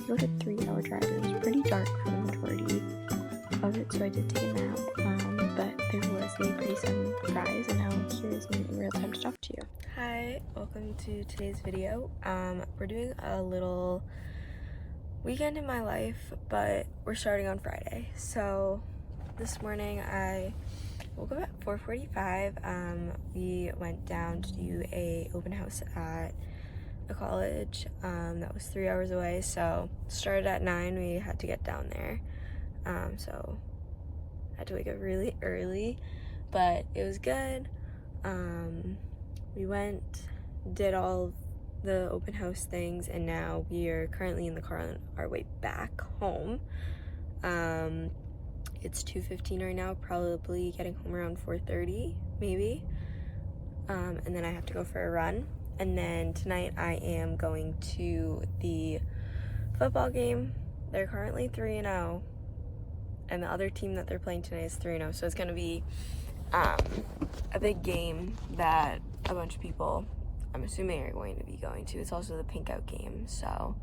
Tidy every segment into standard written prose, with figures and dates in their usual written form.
about a 3-hour drive. It was pretty dark for the majority of it, so I did take a nap, but there was a pretty sudden surprise, and now here is me in real time to talk to you. Hi, welcome to today's video. We're doing a little weekend in my life, but we're starting on Friday. So this morning I woke up at 4:45. We went down to do a open house at a college that was 3 hours away, so started at 9. We had to get down there, so I had to wake up really early, but it was good. We went, did all the open house things, and now we are currently in the car on our way back home. It's 2:15 right now, probably getting home around 4:30 maybe, and then I have to go for a run. And then tonight I am going to the football game. They're currently 3-0, and the other team that they're playing tonight is 3-0, so it's going to be a big game that a bunch of people, I'm assuming, are going to be going to. It's also the Pink Out game, so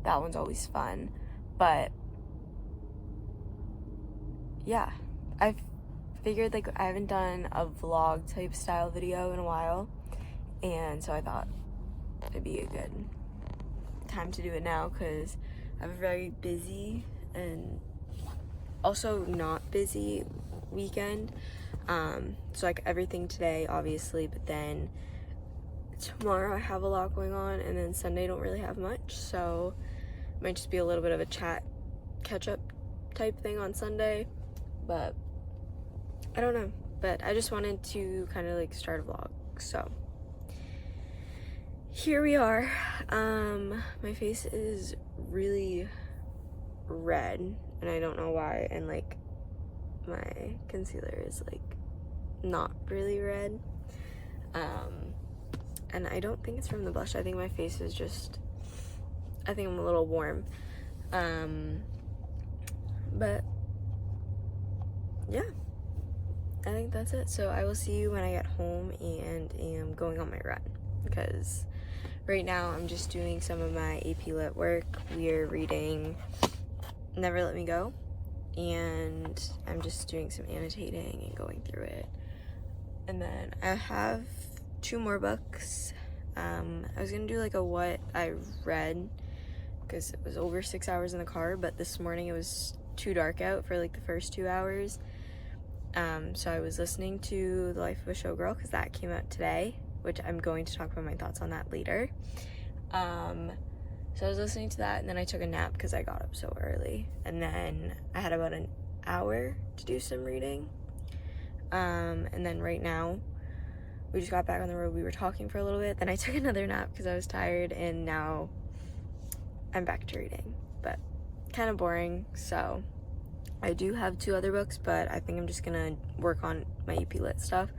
that one's always fun. But yeah, I figured like I haven't done a vlog type style video in a while, and so I thought it'd be a good time to do it now because I have a very busy and also not busy weekend. So like everything today obviously, but then tomorrow I have a lot going on, and then Sunday I don't really have much, so it might just be a little bit of a chat catch up type thing on Sunday, but I don't know. But I just wanted to kind of like start a vlog, so here we are. My face is really red and I don't know why, and like my concealer is like not really red, and I don't think it's from the blush. I think my face is just, I think I'm a little warm, but yeah, I think that's it. So I will see you when I get home and am going on my run, because right now I'm just doing some of my AP Lit work. We're reading Never Let Me Go, and I'm just doing some annotating and going through it. And then I have 2 more books. I was gonna do like a what I read, because it was over 6 hours in the car, but this morning it was too dark out for like the first 2 hours. So I was listening to The Life of a Showgirl, because that came out today, which I'm going to talk about my thoughts on that later. So I was listening to that, and then I took a nap because I got up so early, and then I had about an hour to do some reading. And then right now we just got back on the road. We were talking for a little bit, then I took another nap because I was tired, and now I'm back to reading, but kind of boring. So I do have 2 other books, but I think I'm just gonna work on my AP Lit stuff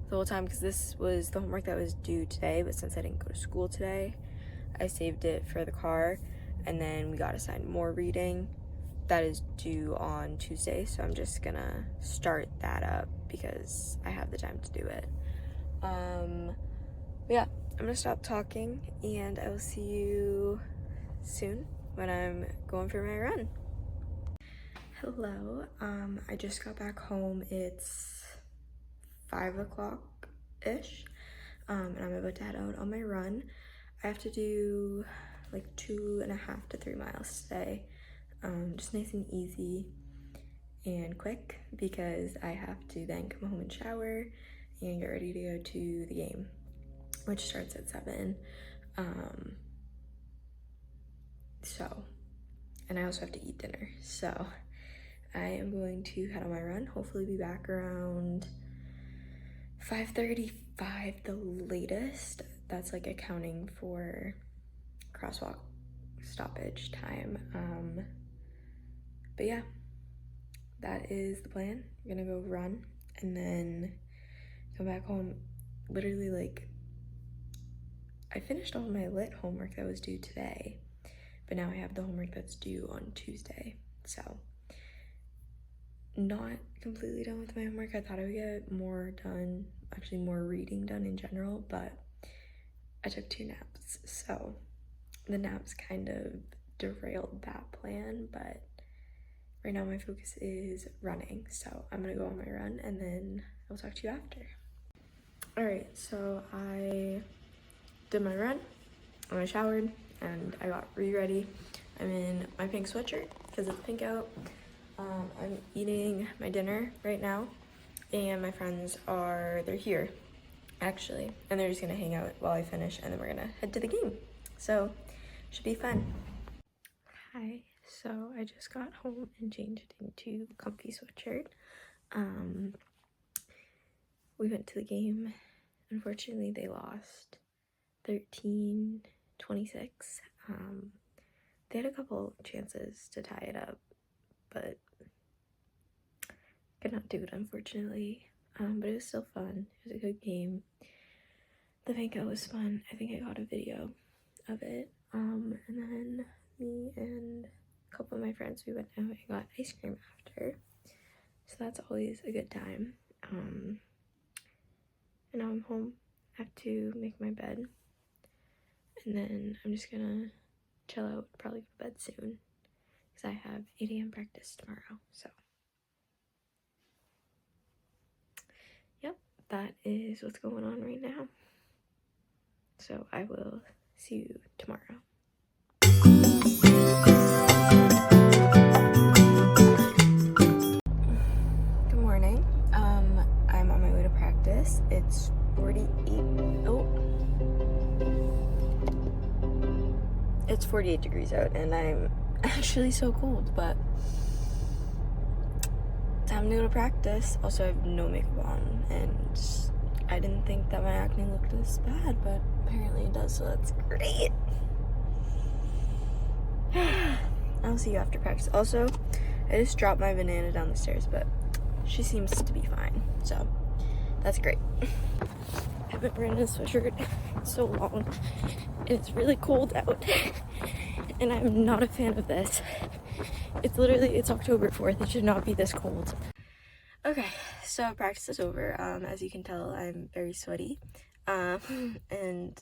the whole time, because this was the homework that was due today, but since I didn't go to school today, I saved it for the car, and then we got assigned more reading that is due on Tuesday, so I'm just gonna start that up because I have the time to do it. But yeah, I'm gonna stop talking, and I will see you soon when I'm going for my run. Hello, I just got back home. It's 5 o'clock-ish, and I'm about to head out on my run. I have to do like 2.5 to 3 miles today, just nice and easy and quick, because I have to then come home and shower and get ready to go to the game, which starts at 7. So, and I also have to eat dinner, so I am going to head on my run, hopefully be back around 5:35 the latest. That's like accounting for crosswalk stoppage time. But yeah, that is the plan. I'm gonna go run and then come back home. Literally, like, I finished all my lit homework that was due today, but now I have the homework that's due on Tuesday, so not completely done with my homework. I thought I would get more done, actually more reading done in general, but I took 2 naps, so the naps kind of derailed that plan, but right now my focus is running, so I'm gonna go on my run and then I'll talk to you after. Alright, so I did my run, I showered, and I got ready. I'm in my pink sweatshirt because it's pink out. I'm eating my dinner right now, and my friends they're here actually, and they're just gonna hang out while I finish, and then we're gonna head to the game. So, should be fun. Hi, so I just got home and changed into comfy sweatshirt. We went to the game. Unfortunately, they lost 13-26. They had a couple chances to tie it up, but could not do it, unfortunately. But it was still fun. It was a good game. The banquet was fun. I think I got a video of it. And then me and a couple of my friends, we went out and got ice cream after. So that's always a good time. And now I'm home. I have to make my bed. And then I'm just gonna chill out, probably go to bed soon, because I have 8 a.m. practice tomorrow. So, yep, that is what's going on right now. So I will see you tomorrow. Good morning. I'm on my way to practice. It's 48 degrees out, and I'm actually so cold, but time to go to practice. Also, I have no makeup on, and I didn't think that my acne looked this bad, but apparently it does, so that's great. I'll see you after practice. Also, I just dropped my banana down the stairs, but she seems to be fine, so that's great. I haven't worn a sweatshirt in so long, and it's really cold out, and I'm not a fan of this. It's October 4th, it should not be this cold. Okay, so practice is over. As you can tell, I'm very sweaty, and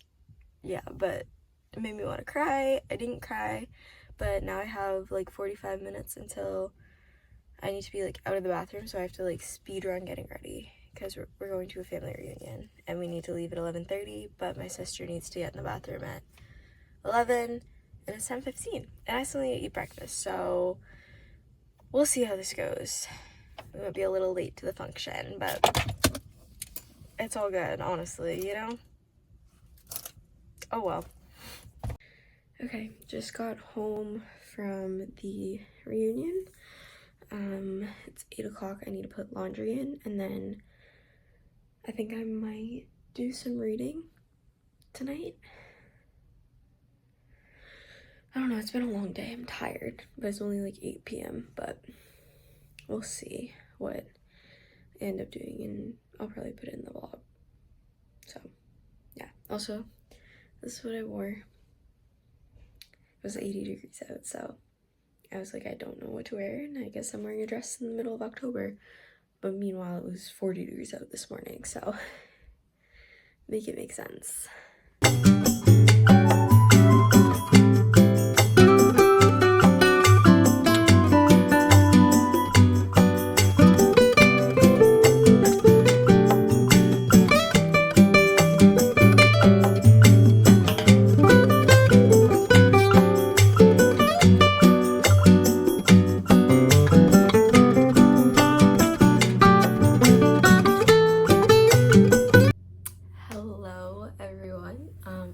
yeah, but it made me want to cry. I didn't cry, but now I have like 45 minutes until I need to be like out of the bathroom, so I have to like speed run getting ready, because we're going to a family reunion, and we need to leave at 11:30, but my sister needs to get in the bathroom at 11, and it's 10:15, and I still need to eat breakfast, so we'll see how this goes. We might be a little late to the function, but it's all good, honestly, you know? Oh well. Okay, just got home from the reunion. It's 8 o'clock. I need to put laundry in, and then I think I might do some reading tonight. I don't know, it's been a long day. I'm tired, but it's only like 8 p.m., but we'll see what I end up doing, and I'll probably put it in the vlog. So, yeah. Also, this is what I wore. It was 80 degrees out, so I was like, I don't know what to wear, and I guess I'm wearing a dress in the middle of October. But meanwhile, it was 40 degrees out this morning, so make it make sense.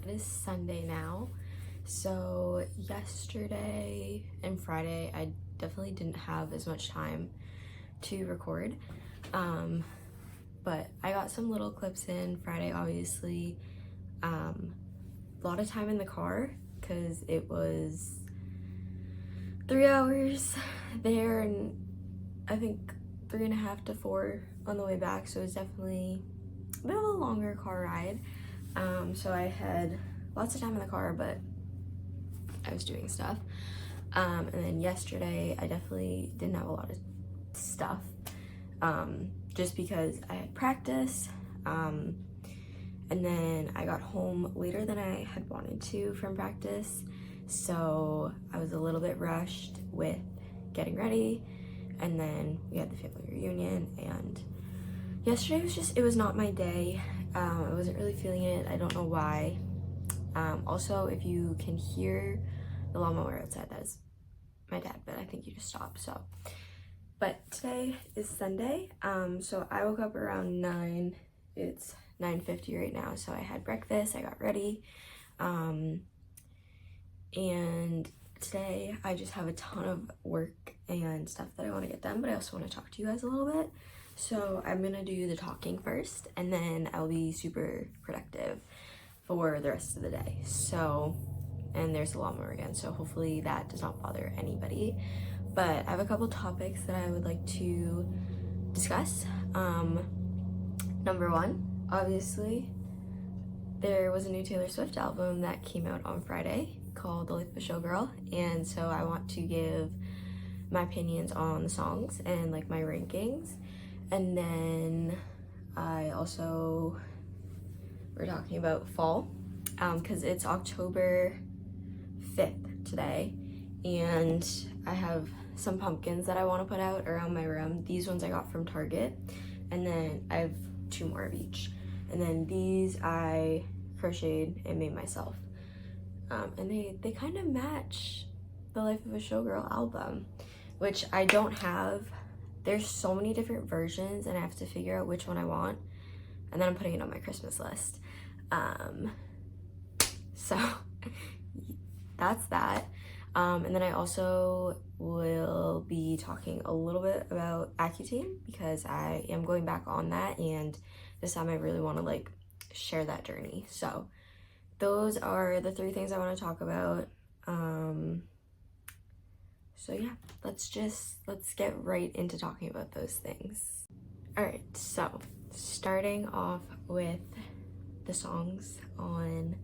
It is Sunday now. So yesterday and Friday I definitely didn't have as much time to record, but I got some little clips in. Friday, obviously, a lot of time in the car because it was 3 hours there and I think 3.5 to 4 on the way back, so it was definitely a bit of a longer car ride. So I had lots of time in the car, but I was doing stuff. And then yesterday I definitely didn't have a lot of stuff, just because I had practice, and then I got home later than I had wanted to from practice, so I was a little bit rushed with getting ready, and then we had the family reunion, and yesterday it was not my day. I wasn't really feeling it. I don't know why. Also, if you can hear the lawnmower outside, that is my dad, but I think he just stopped, so. But today is Sunday, so I woke up around 9. It's 9:50 right now, so I had breakfast, I got ready, and today I just have a ton of work and stuff that I want to get done, but I also want to talk to you guys a little bit. So I'm gonna do the talking first, and then I'll be super productive for the rest of the day. So, and there's the lawnmower again, so hopefully that does not bother anybody. But I have a couple topics that I would like to discuss. Number one, obviously, there was a new Taylor Swift album that came out on Friday called The Life of a Showgirl, and so I want to give my opinions on the songs and like my rankings. And then we're talking about fall, because it's October 5th today, and I have some pumpkins that I want to put out around my room. These ones I got from Target, and then I have 2 more of each. And then these I crocheted and made myself. And they kind of match the Life of a Showgirl album, which I don't have. There's so many different versions, and I have to figure out which one I want, and then I'm putting it on my Christmas list. So that's that. And then I also will be talking a little bit about Accutane, because I am going back on that, and this time I really want to like share that journey. So those are the 3 things I want to talk about. So yeah, let's get right into talking about those things. All right, so starting off with the songs on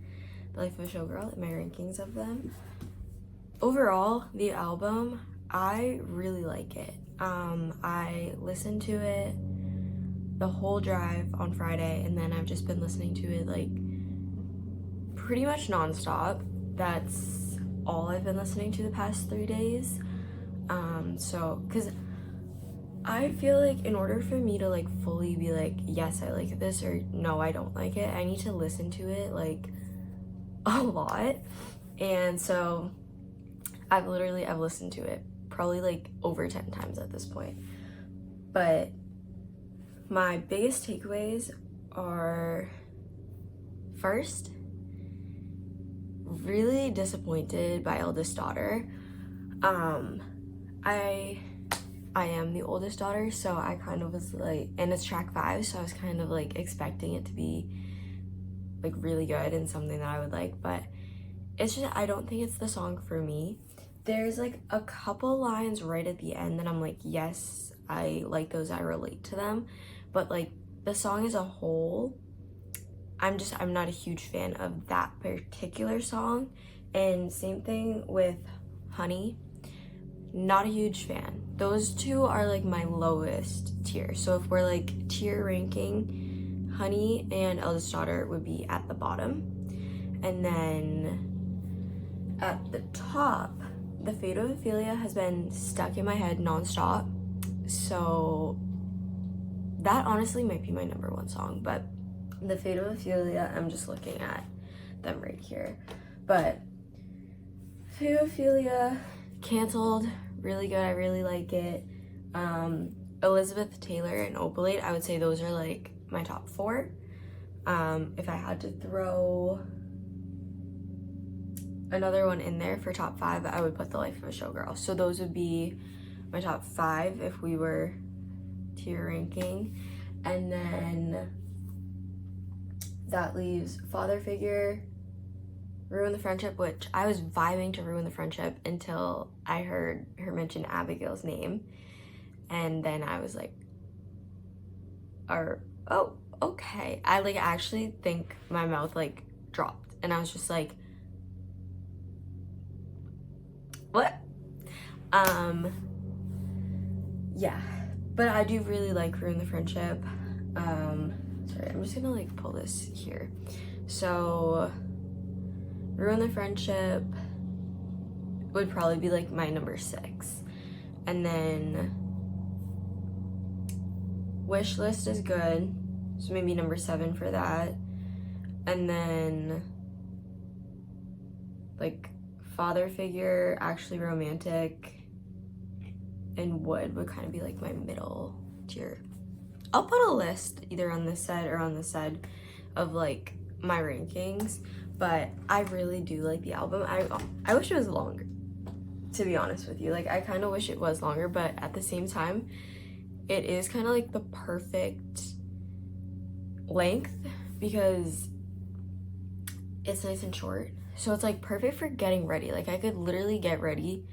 The Life of a Showgirl and my rankings of them. Overall, the album, I really like it. I listened to it the whole drive on Friday, and then I've just been listening to it like pretty much nonstop. That's all I've been listening to the past 3 days. So, because I feel like in order for me to like fully be like, yes, I like this, or no, I don't like it, I need to listen to it like a lot. And so I've listened to it probably like over 10 times at this point. But my biggest takeaways are, first, really disappointed by Eldest Daughter. I am the oldest daughter, so I kind of was like, and it's track 5, so I was kind of like expecting it to be like really good and something that I would like, but it's just, I don't think it's the song for me. There's like a couple lines right at the end that I'm like, yes, I like those, I relate to them, but like the song as a whole, I'm not a huge fan of that particular song. And same thing with Honey, not a huge fan. Those 2 are like my lowest tier. So if we're like tier ranking, Honey and Eldest Daughter would be at the bottom. And then at the top, The Fate of Ophelia has been stuck in my head nonstop. So that honestly might be my number 1 song, but The Fate of Ophelia, I'm just looking at them right here. But Fate of Ophelia, canceled, really good, I really like it. Elizabeth Taylor and Opalite, I would say those are like my top 4. If I had to throw another one in there for top 5, I would put The Life of a Showgirl. So those would be my top 5 if we were tier ranking. And then that leaves Father Figure, Ruin the Friendship, which I was vibing to Ruin the Friendship until I heard her mention Abigail's name, and then I was like, oh, okay. I like actually think my mouth like dropped, and I was just like, what? Yeah, but I do really like Ruin the Friendship. Sorry, I'm just gonna like pull this here. So Ruin the Friendship, would probably be like my number 6. And then Wishlist is good, so maybe number 7 for that. And then like Father Figure, Actually Romantic, and Would kind of be like my middle tier. I'll put a list either on this side or on this side of like my rankings, but I really do like the album. I wish it was longer, to be honest with you. Like, I kind of wish it was longer, but at the same time, it is kind of like the perfect length because it's nice and short. So it's like perfect for getting ready. Like, I could literally get ready.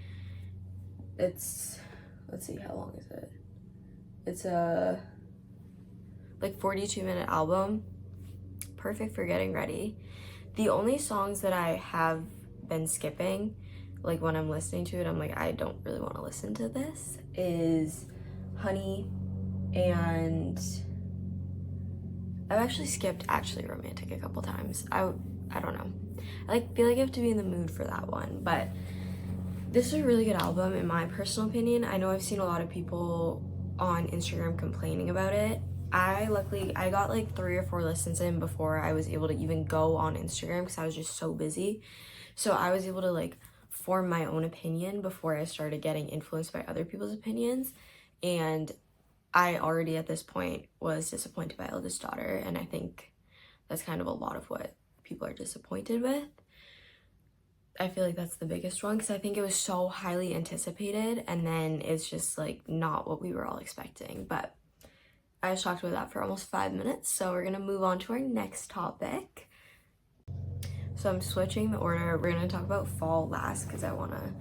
It's, let's see, how long is it? It's a like 42-minute album. Perfect for getting ready. The only songs that I have been skipping, like when I'm listening to it, I'm like, I don't really want to listen to this, is Honey, and I've actually skipped Actually Romantic a couple times. I don't know. I feel like I have to be in the mood for that one, but this is a really good album in my personal opinion. I know I've seen a lot of people on Instagram complaining about it. I got like 3 or 4 listens in before I was able to even go on Instagram because I was just so busy. So I was able to like form my own opinion before I started getting influenced by other people's opinions. And I already at this point was disappointed by Eldest Daughter, and I think that's kind of a lot of what people are disappointed with. I feel like that's the biggest one because I think it was so highly anticipated, and then it's just like not what we were all expecting. But I was talked about that for almost 5 minutes, so we're gonna move on to our next topic. So I'm switching the order. We're gonna talk about fall last because I wanna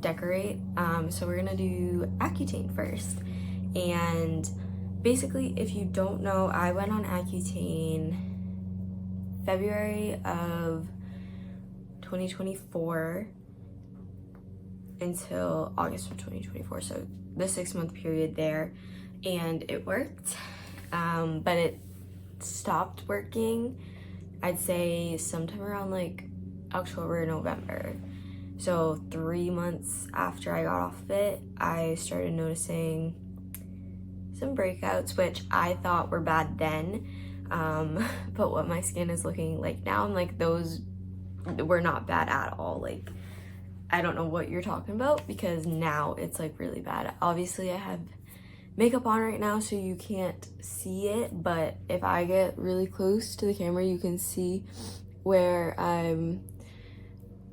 decorate. So we're gonna do Accutane first. And basically, if you don't know, I went on Accutane February of 2024 until August of 2024. So the 6-month period there. And it worked, but it stopped working, I'd say sometime around like October, November. So 3 months after I got off of it, I started noticing some breakouts, which I thought were bad then, but what my skin is looking like now, I'm like, those were not bad at all. Like, I don't know what you're talking about because now it's like really bad. Obviously, I have makeup on right now so you can't see it, but if I get really close to the camera you can see where I'm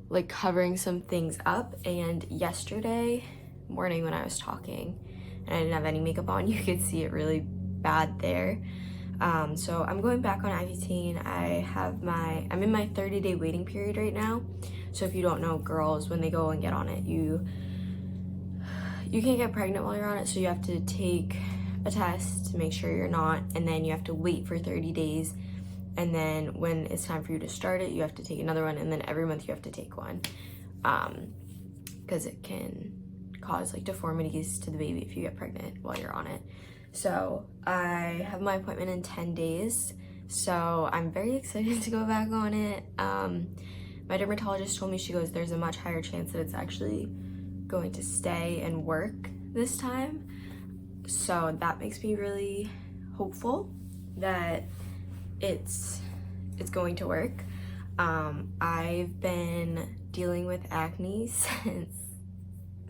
like covering some things up. And yesterday morning when I was talking and I didn't have any makeup on, you could see it really bad there. So I'm going back on Accutane. I'm in my 30-day waiting period right now. So if you don't know, girls, when they go and get on it, you can't get pregnant while you're on it, so you have to take a test to make sure you're not, and then you have to wait for 30 days, and then when it's time for you to start it, you have to take another one, and then every month you have to take one, because it can cause like deformities to the baby if you get pregnant while you're on it. So I have my appointment in 10 days, so I'm very excited to go back on it. My dermatologist told me, she goes, there's a much higher chance that it's actually going to stay and work this time, so that makes me really hopeful that it's going to work. I've been dealing with acne since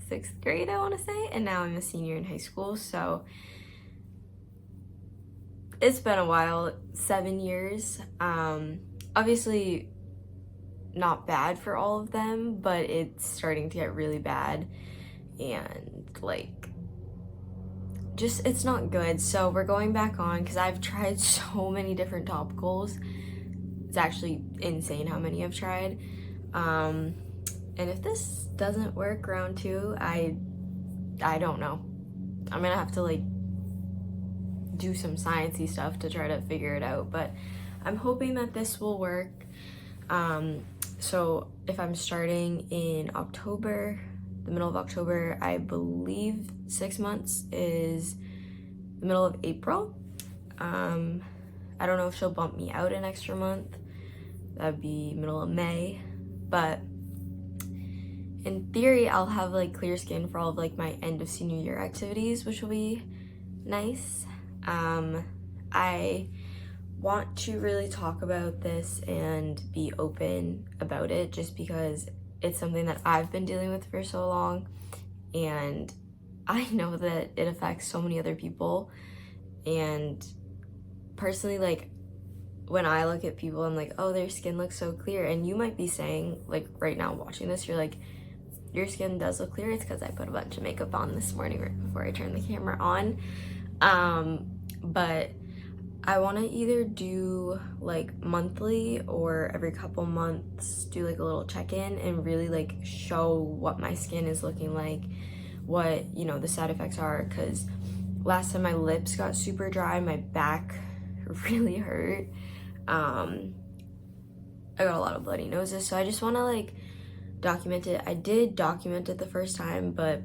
6th grade, I want to say, and now I'm a senior in high school, so it's been a while. 7 years. Obviously not bad for all of them, but it's starting to get really bad, and like just it's not good. So we're going back on because I've tried so many different topicals. It's actually insane how many I've tried, and if this doesn't work round 2, I don't know. I'm gonna have to like do some sciencey stuff to try to figure it out, but I'm hoping that this will work. So if I'm starting in October, the middle of October, I believe 6 months is the middle of April. I don't know if she'll bump me out an extra month. That'd be middle of May, but in theory, I'll have like clear skin for all of like my end of senior year activities, which will be nice. I want to really talk about this and be open about it just because it's something that I've been dealing with for so long, and I know that it affects so many other people. And personally, like, when I look at people, I'm like, oh, their skin looks so clear. And you might be saying, like, right now watching this, you're like, your skin does look clear. It's because I put a bunch of makeup on this morning right before I turned the camera on. But I want to either do like monthly or every couple months do like a little check-in and really like show what my skin is looking like, what, you know, the side effects are. Because last time my lips got super dry, my back really hurt. I got a lot of bloody noses, so I just want to like document it. I did document it the first time, but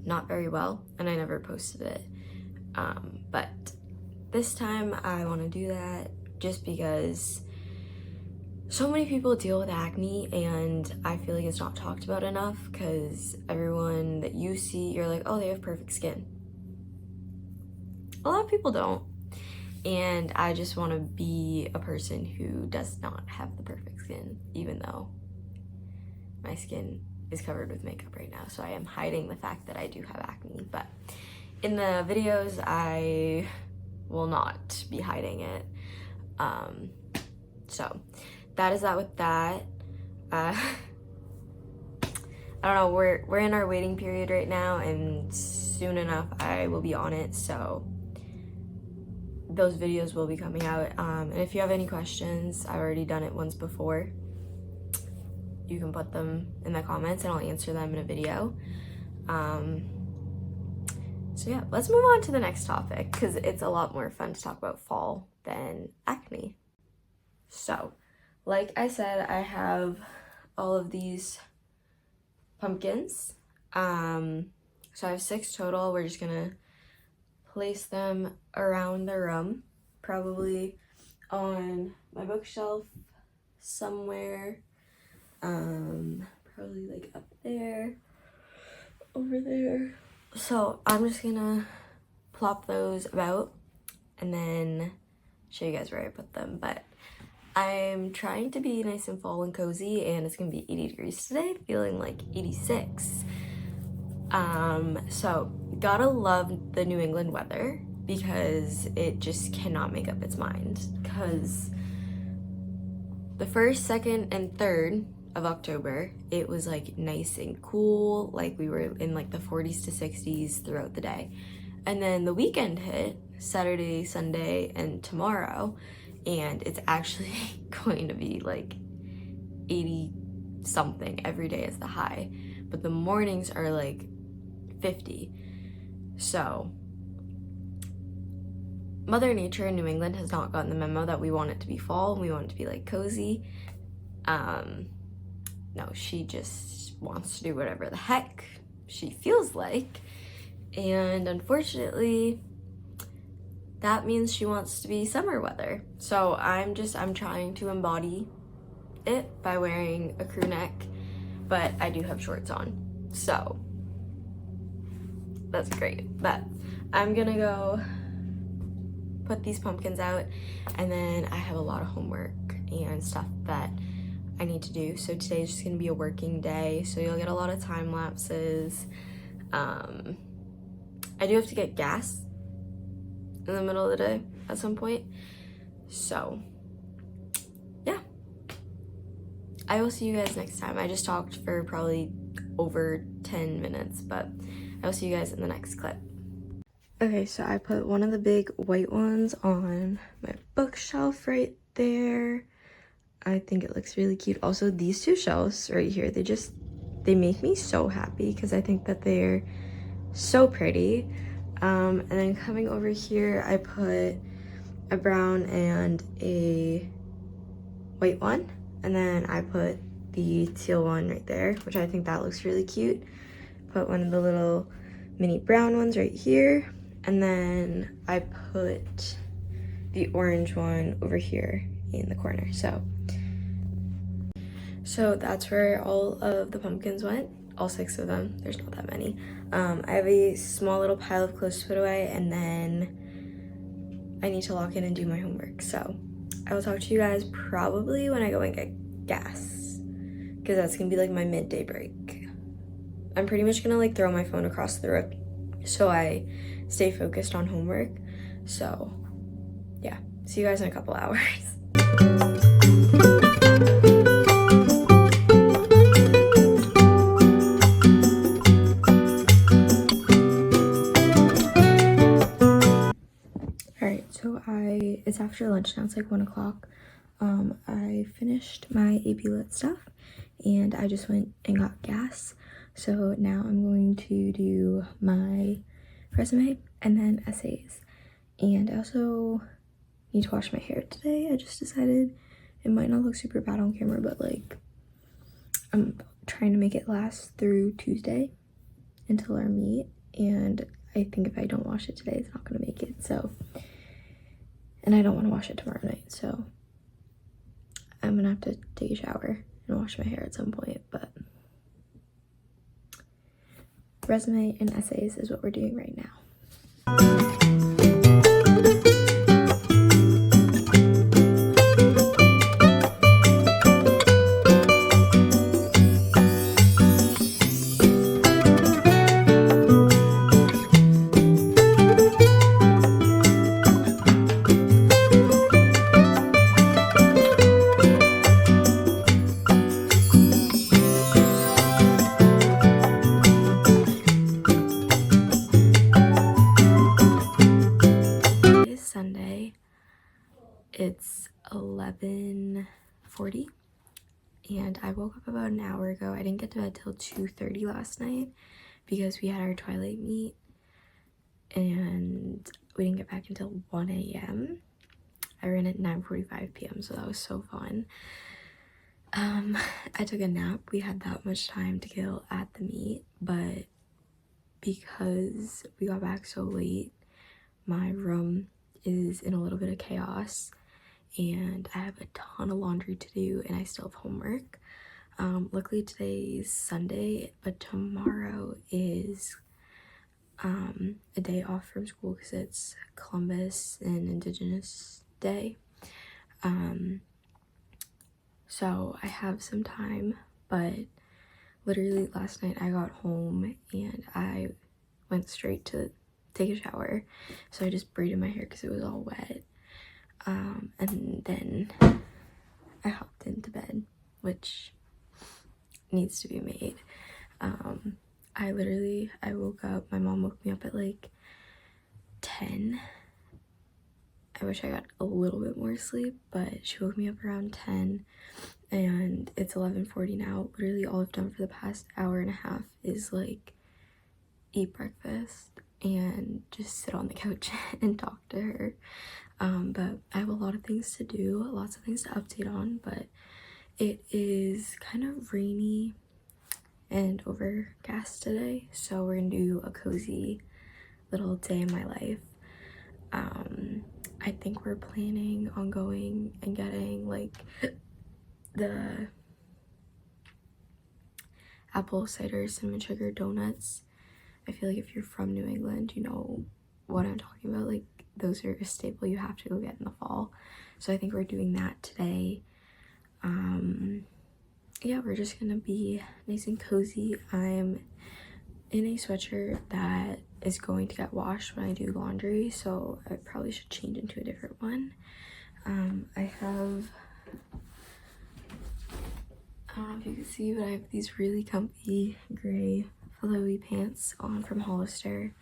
not very well, and I never posted it. But this time I want to do that just because so many people deal with acne, and I feel like it's not talked about enough, because everyone that you see, you're like, oh, they have perfect skin. A lot of people don't. And I just want to be a person who does not have the perfect skin, even though my skin is covered with makeup right now. So I am hiding the fact that I do have acne. But in the videos, I will not be hiding it. So that is that with that. I don't know, we're in our waiting period right now, and soon enough I will be on it. So those videos will be coming out, and if you have any questions, I've already done it once before, you can put them in the comments and I'll answer them in a video. So yeah, let's move on to the next topic, because it's a lot more fun to talk about fall than acne. So like I said, I have all of these pumpkins. So I have 6 total. We're just gonna place them around the room, probably on my bookshelf somewhere, probably like up there, over there. So I'm just gonna plop those about and then show you guys where I put them. But I'm trying to be nice and fall and cozy, and it's gonna be 80 degrees today, feeling like 86. So gotta love the New England weather, because it just cannot make up its mind. Because the 1st, 2nd, and 3rd of October, it was like nice and cool, like we were in like the 40s to 60s throughout the day. And then the weekend hit, Saturday, Sunday, and tomorrow, and it's actually going to be like 80 something every day as the high, but the mornings are like 50. So Mother Nature in New England has not gotten the memo that we want it to be fall and we want it to be like cozy. No, she just wants to do whatever the heck she feels like, and unfortunately that means she wants to be summer weather. So I'm trying to embody it by wearing a crew neck, but I do have shorts on, so that's great. But I'm gonna go put these pumpkins out, and then I have a lot of homework and stuff that I need to do. So today's just gonna be a working day, so you'll get a lot of time lapses. I do have to get gas in the middle of the day at some point, so yeah, I will see you guys next time. I just talked for probably over 10 minutes, but I will see you guys in the next clip. Okay, so I put one of the big white ones on my bookshelf right there. I think it looks really cute. Also, these 2 shelves right here, they make me so happy, because I think that they're so pretty. And then coming over here, I put a brown and a white one, and then I put the teal one right there, which I think that looks really cute. Put one of the little mini brown ones right here, and then I put the orange one over here in the corner. So So that's where all of the pumpkins went, all 6 of them. There's not that many. I have a small little pile of clothes to put away, and then I need to lock in and do my homework. So I will talk to you guys probably when I go and get gas, because that's gonna be like my midday break. I'm pretty much gonna like throw my phone across the room so I stay focused on homework. So yeah, see you guys in a couple hours. Alright, so it's after lunch now, it's like 1 o'clock. I finished my AP Lit stuff and I just went and got gas. So now I'm going to do my resume and then essays. And I also need to wash my hair today. I just decided it might not look super bad on camera, but like I'm trying to make it last through Tuesday until our meet, and I think if I don't wash it today, it's not gonna make it. So, and I don't want to wash it tomorrow night, so I'm gonna have to take a shower and wash my hair at some point. But resume and essays is what we're doing right now. Sunday, it's 11:40 and I woke up about an hour ago. I didn't get to bed till 2:30 last night because we had our Twilight meet and we didn't get back until 1 a.m. I ran at 9:45 p.m. so that was so fun. I took a nap. We had that much time to kill at the meet, but because we got back so late, my room is in a little bit of chaos and I have a ton of laundry to do and I still have homework. Luckily today's Sunday, but tomorrow is a day off from school because it's Columbus and Indigenous Day. So I have some time, but literally last night I got home and I went straight to take a shower. So I just braided my hair because it was all wet. And then I hopped into bed, which needs to be made. I woke up, my mom woke me up at like 10. I wish I got a little bit more sleep, but she woke me up around 10 and it's 11:40 now. Literally all I've done for the past hour and a half is like eat breakfast and just sit on the couch and talk to her. But I have a lot of things to do, lots of things to update on, but it is kind of rainy and overcast today, so we're gonna do a cozy little day in my life. I think we're planning on going and getting like the apple cider cinnamon sugar donuts. I feel like if you're from New England, you know what I'm talking about. Like those are a staple you have to go get in the fall. So I think we're doing that today. Yeah, we're just gonna be nice and cozy. I'm in a sweatshirt that is going to get washed when I do laundry, so I probably should change into a different one. I don't know if you can see, but I have these really comfy gray flowy pants on from Hollister.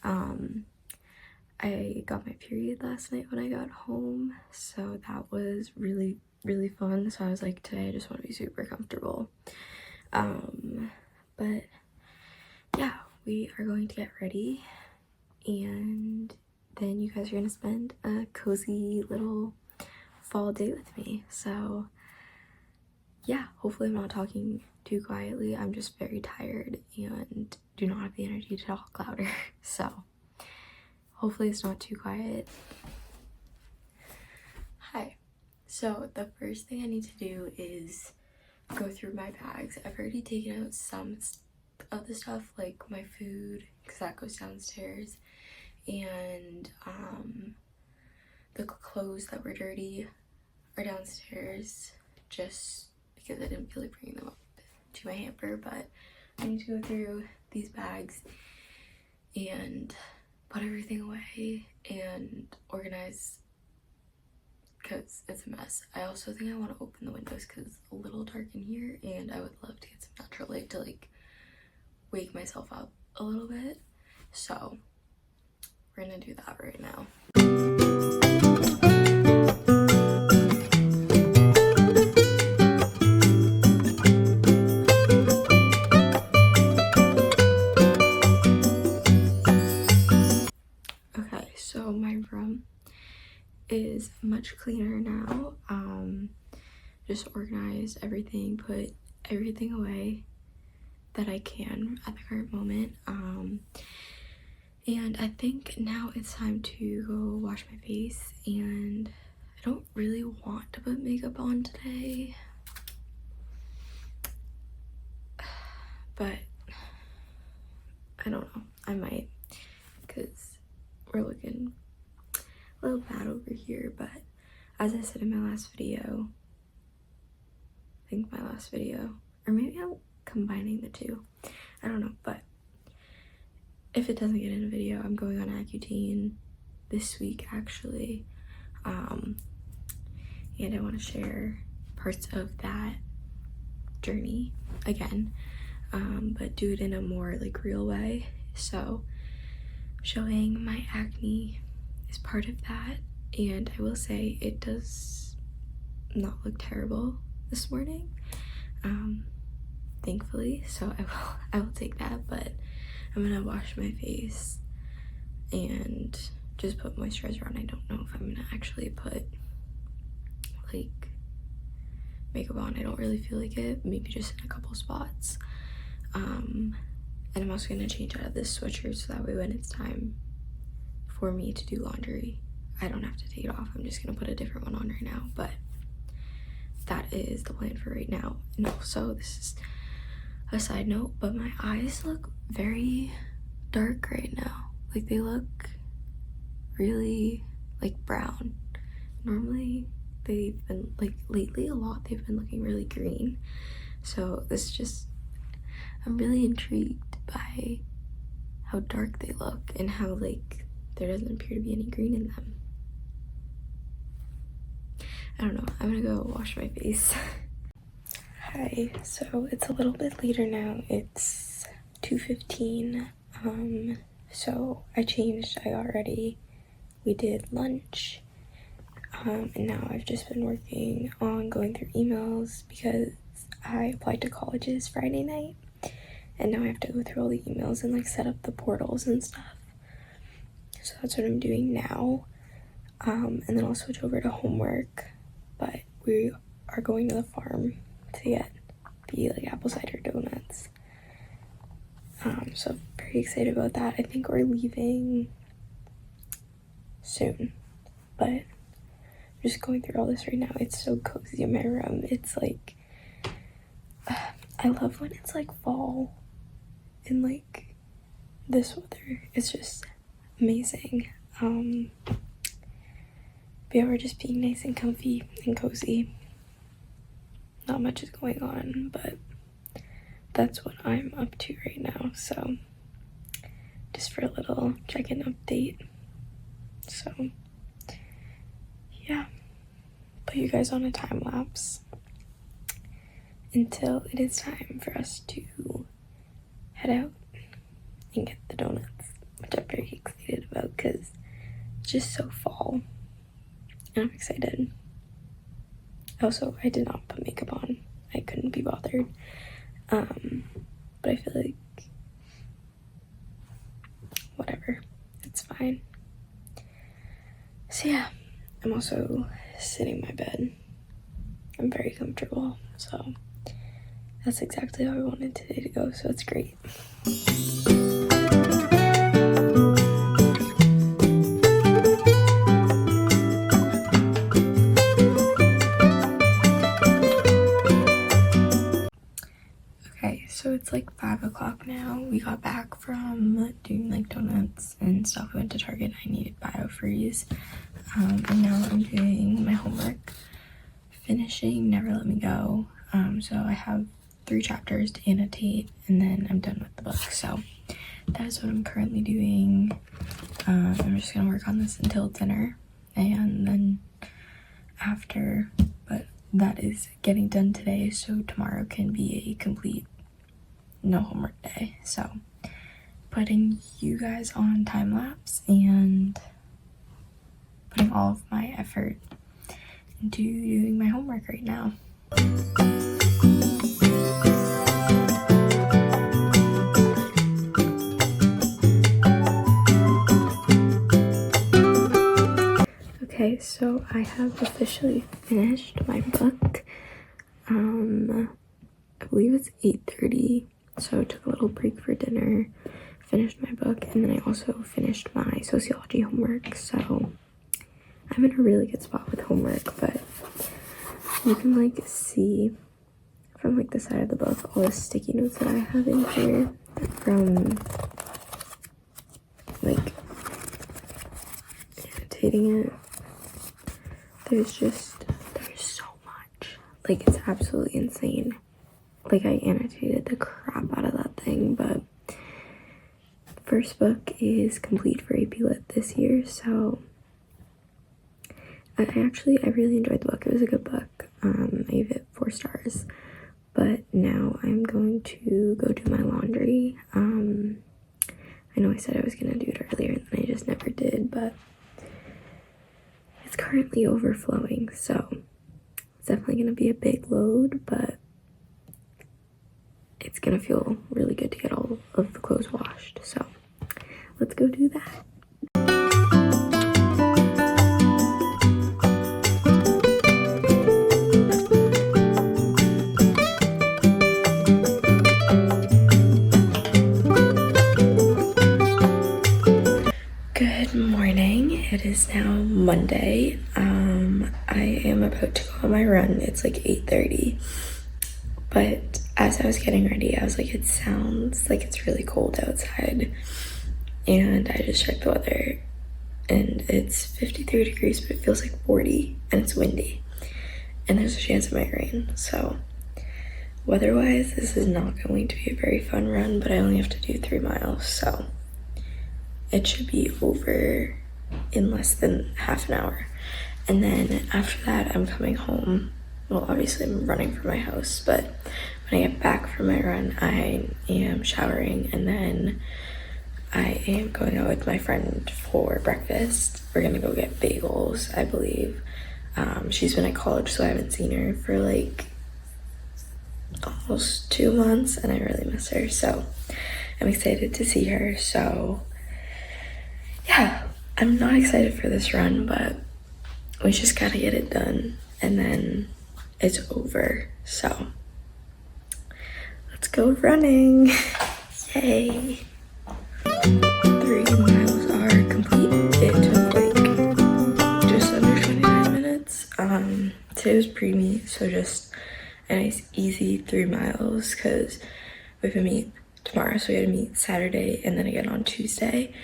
I got my period last night when I got home, so that was really fun. So I was like, today I just want to be super comfortable. But yeah, we are going to get ready and then you guys are gonna spend a cozy little fall day with me. So yeah, hopefully I'm not talking too quietly. I'm just very tired and do not have the energy to talk louder. So hopefully it's not too quiet. Hi. So the first thing I need to do is go through my bags. I've already taken out some of the stuff, like my food, because that goes downstairs, and the clothes that were dirty are downstairs, just because I didn't feel like bringing them up to my hamper. But I need to go through these bags and put everything away and organize, because it's a mess. I also think I want to open the windows because it's a little dark in here, and I would love to get some natural light to like wake myself up a little bit. So we're gonna do that right now. Okay, so my room is much cleaner now. Just organized everything, put everything away that I can at the current moment. And I think now it's time to go wash my face, and I don't really want to put makeup on today, but I don't know, I might, because we're looking a little bad over here. But as I said in my last video, or maybe I'm combining the two, I don't know, but if it doesn't get in a video, I'm going on Accutane this week actually, and I want to share parts of that journey again, but do it in a more like real way. So showing my acne is part of that, and I will say it does not look terrible this morning, thankfully, so I will take that. But I'm gonna wash my face and just put moisturizer on. I don't know if I'm gonna actually put like makeup on. I don't really feel like it, maybe just in a couple spots. And I'm also gonna change out of this sweatshirt so that way when it's time for me to do laundry, I don't have to take it off. I'm just gonna put a different one on right now, but that is the plan for right now. And also, this is a side note, but my eyes look very dark right now. Like they look really like brown. Normally they've been like, lately a lot, they've been looking really green. So this just, I'm really intrigued by how dark they look and how like there doesn't appear to be any green in them. I don't know, I'm gonna go wash my face. Hi, so it's a little bit later now. It's 2:15. So I changed, I got ready, we did lunch, and now I've just been working on going through emails because I applied to colleges Friday night, and now I have to go through all the emails and like set up the portals and stuff. So that's what I'm doing now, and then I'll switch over to homework. But we are going to the farm to get the like apple cider donuts, so I'm very excited about that. I think we're leaving soon, but I'm just going through all this right now. It's so cozy in my room. It's like, I love when it's like fall and like this weather. It's just amazing. But yeah, we're just being nice and comfy and cozy. Not much is going on, but that's what I'm up to right now. So just for a little check-in update. So yeah, put you guys on a time lapse until it is time for us to head out and get the donuts, which I'm very excited about because it's just so fall and I'm excited. Also, I did not put makeup on. I couldn't be bothered. But I feel like whatever, it's fine. So yeah, I'm also sitting in my bed. I'm very comfortable, so that's exactly how I wanted today to go, so it's great. Okay, so it's like 5 o'clock now. We got back from doing like donuts and stuff. We went to Target. I needed BioFreeze. And now I'm doing my homework, finishing Never Let Me Go. So I have 3 chapters to annotate and then I'm done with the book. So that is what I'm currently doing. I'm just gonna work on this until dinner and then after, but that is getting done today, so tomorrow can be a complete no homework day. So putting you guys on time lapse and putting all of my effort into doing my homework right now. Okay, so I have officially finished my book. I believe it's 8:30, so I took a little break for dinner, finished my book, and then I also finished my sociology homework. So I'm in a really good spot with homework, but you can like see from like the side of the book all the sticky notes that I have in here from like annotating it. There's so much. Like, it's absolutely insane. Like, I annotated the crap out of that thing, but first book is complete for AP Lit this year, so I really enjoyed the book. It was a good book. I gave it 4 stars, but now I'm going to go do my laundry. I know I said I was gonna do it earlier and I just never did, but it's currently overflowing, so it's definitely gonna be a big load, but it's gonna feel really good to get all of the clothes washed. So let's go do that. Good morning. It is now Monday. I am about to go on my run. It's like 8:30, but as I was getting ready, I was like, it sounds like it's really cold outside, and I just checked the weather and it's 53 degrees, but it feels like 40 and it's windy and there's a chance it might rain. So weather-wise, this is not going to be a very fun run, but I only have to do 3 miles, so it should be over in less than half an hour. And then after that, I'm coming home. Well, obviously I'm running from my house, but when I get back from my run, I am showering and then I am going out with my friend for breakfast. We're gonna go get bagels, I believe. She's been at college, so I haven't seen her for like almost 2 months and I really miss her. So I'm excited to see her. So yeah, I'm not excited for this run, but we just gotta get it done and then it's over. So let's go running. Yay. 3 miles are complete. It took like just under 29 minutes. Today was pre-meet, so just a nice easy 3 miles because we have a meet tomorrow, so we had to meet Saturday and then again on Tuesday.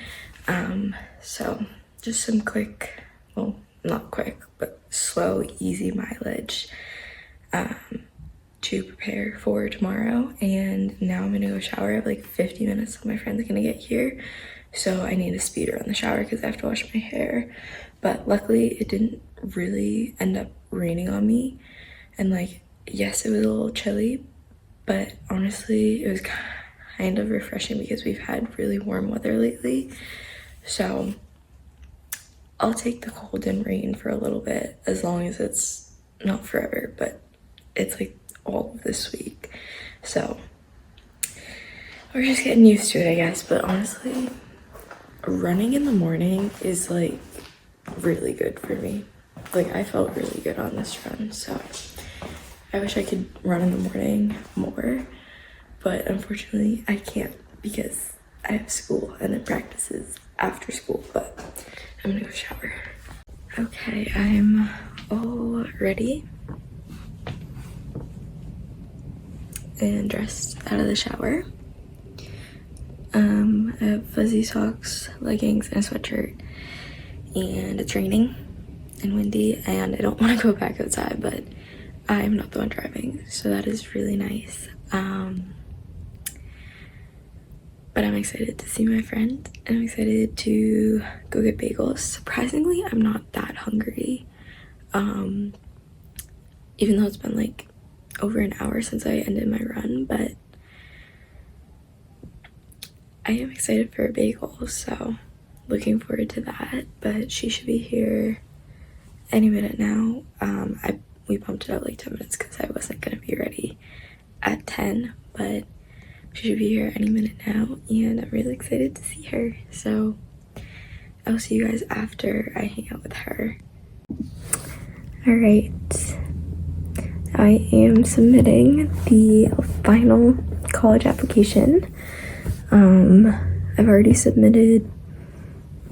So just some quick, well, not quick, but slow, easy mileage to prepare for tomorrow. And now I'm gonna go shower. I have like 50 minutes till my friend's gonna get here, so I need to speed around the shower because I have to wash my hair. But luckily it didn't really end up raining on me, and like, yes, it was a little chilly, but honestly it was kind of refreshing because we've had really warm weather lately. So I'll take the cold and rain for a little bit, as long as it's not forever, but it's like all of this week. So we're just getting used to it, I guess. But honestly, running in the morning is like really good for me. Like, I felt really good on this run, so I wish I could run in the morning more, but unfortunately I can't because I have school and it practices after school. But I'm gonna go shower. Okay, I'm all ready and dressed out of the shower. I have fuzzy socks, leggings, and a sweatshirt, and it's raining and windy, and I don't want to go back outside, but I'm not the one driving, so that is really nice. But I'm excited to see my friend, and I'm excited to go get bagels. Surprisingly, I'm not that hungry, even though it's been like over an hour since I ended my run, but I am excited for a bagel, so looking forward to that. But she should be here any minute now. We bumped it out like 10 minutes because I wasn't gonna be ready at 10, but she should be here any minute now, and I'm really excited to see her. So I'll see you guys after I hang out with her. All right, I am submitting the final college application. I've already submitted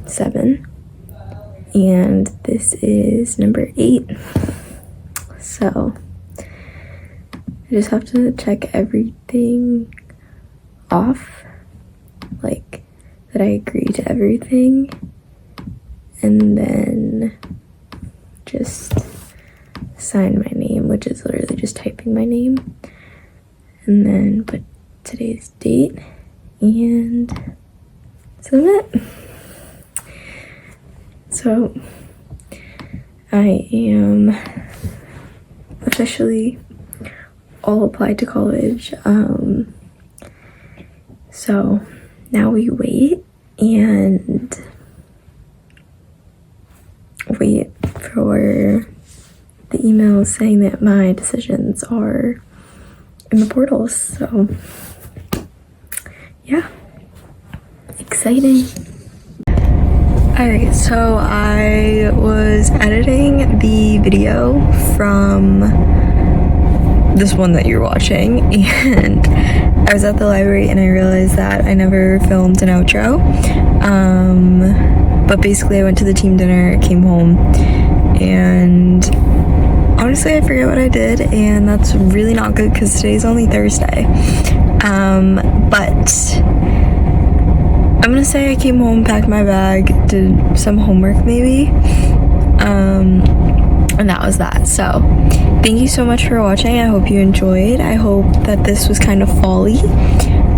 7, and this is number 8. So I just have to check everything off, like that I agree to everything, and then just sign my name, which is literally just typing my name, and then put today's date and submit. So I am officially all applied to college. So now we wait and wait for the emails saying that my decisions are in the portals. So yeah, exciting. Alright, so I was editing the video from this one that you're watching, and I was at the library and I realized that I never filmed an outro. But basically I went to the team dinner, came home, and honestly I forget what I did, and that's really not good because today's only Thursday. But I'm gonna say I came home, packed my bag, did some homework maybe, and that was that. So thank you so much for watching. I hope you enjoyed. I hope that this was kind of fall-y,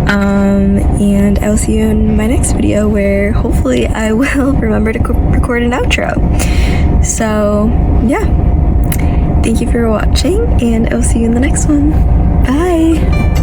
and I will see you in my next video where hopefully I will remember to record an outro. So yeah, thank you for watching, and I'll see you in the next one. Bye.